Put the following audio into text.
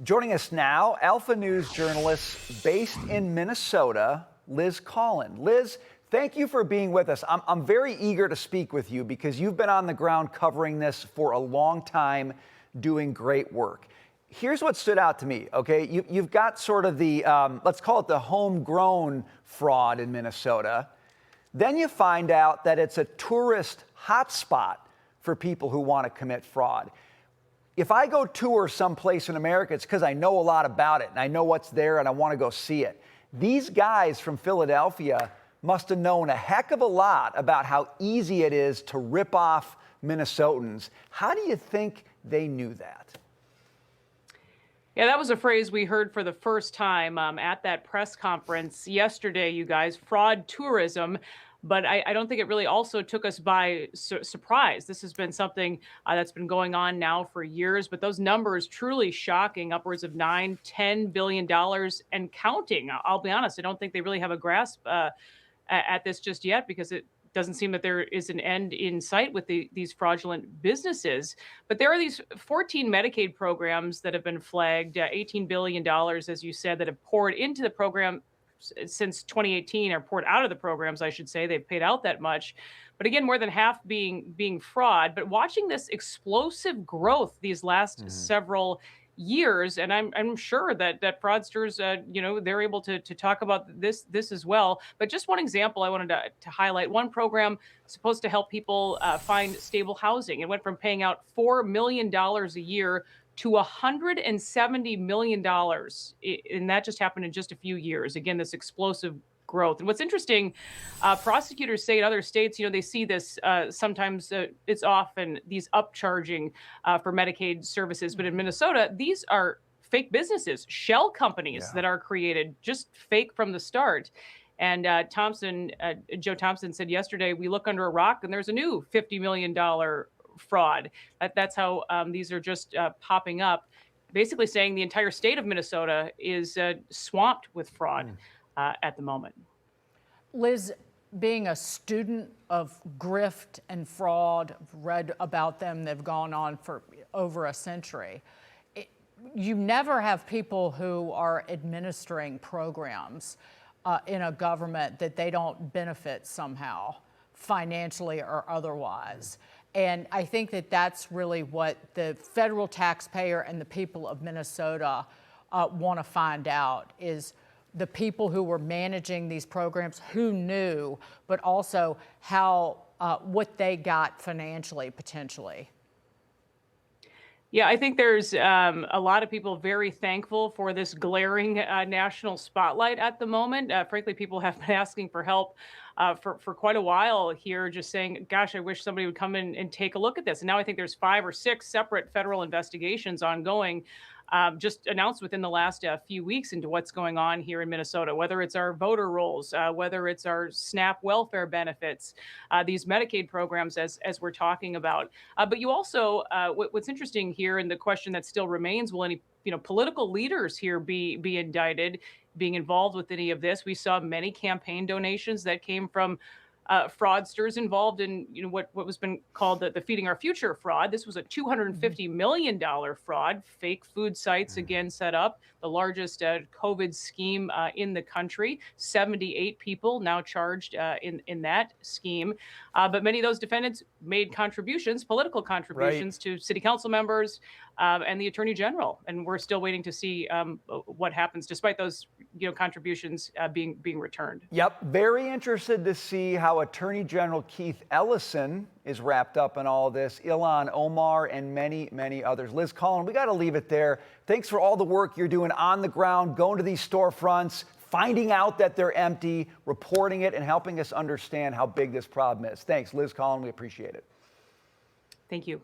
Joining us now, Alpha News journalist based in Minnesota, Liz Collin. Liz, thank you for being with us. I'm very eager to speak with you because you've been on the ground covering this for a long time, doing great work. Here's what stood out to me, okay? You've got sort of the, let's call it the homegrown fraud in Minnesota. Then you find out that it's a tourist hotspot for people who want to commit fraud. If I go tour someplace in America, it's because I know a lot about it and I know what's there and I want to go see it. These guys from Philadelphia must have known a heck of a lot about how easy it is to rip off Minnesotans. How do you think they knew that? Yeah, that was a phrase we heard for the first time at that press conference yesterday, you guys, fraud tourism. But I don't think it really also took us by surprise. This has been something that's been going on now for years, but those numbers truly shocking, upwards of $9–10 billion and counting. I'll be honest, I don't think they really have a grasp at this just yet because it doesn't seem that there is an end in sight with these fraudulent businesses. But there are these 14 Medicaid programs that have been flagged, $18 billion, as you said, that have poured into the program since 2018, or poured out of the programs, I should say. They've paid out that much. But again, more than half being fraud. But watching this explosive growth these last several years, and I'm sure that fraudsters, they're able to talk about this as well. But just one example I wanted to highlight. One program supposed to help people find stable housing. It went from paying out $4 million a year to $170 million. And that just happened in just a few years. Again, this explosive growth. And what's interesting, prosecutors say in other states, they see this sometimes it's often these upcharging for Medicaid services. But in Minnesota, these are fake businesses, shell companies that are created, just fake from the start. And Joe Thompson said yesterday, we look under a rock and there's a new $50 million fraud. That's how these are just popping up, basically saying the entire state of Minnesota is swamped with fraud at the moment. Liz, being a student of grift and fraud, read about them, they've gone on for over a century. You never have people who are administering programs in a government that they don't benefit somehow, financially or otherwise. And I think that that's really what the federal taxpayer and the people of Minnesota want to find out, is the people who were managing these programs, who knew, but also how what they got financially, potentially. Yeah, I think there's a lot of people very thankful for this glaring national spotlight at the moment. Frankly, people have been asking for help for quite a while here, just saying, gosh, I wish somebody would come in and take a look at this. And now I think there's 5 or 6 separate federal investigations ongoing, just announced within the last few weeks into what's going on here in Minnesota, whether it's our voter rolls, whether it's our SNAP welfare benefits, these Medicaid programs, as we're talking about. But you also, what's interesting here, and the question that still remains, will any political leaders here be indicted, being involved with any of this? We saw many campaign donations that came from fraudsters involved in what was been called the Feeding Our Future fraud. This was a $250 million fraud. Fake food sites again set up, the largest COVID scheme in the country. 78 people now charged in that scheme. But many of those defendants made contributions, political contributions, to city council members and the attorney general. And we're still waiting to see what happens, despite those contributions being returned. Yep, very interested to see how Attorney General Keith Ellison is wrapped up in all this, Ilhan Omar, and many, many others. Liz Collin, we got to leave it there. Thanks for all the work you're doing on the ground, going to these storefronts, finding out that they're empty, reporting it, and helping us understand how big this problem is. Thanks, Liz Collin. We appreciate it. Thank you.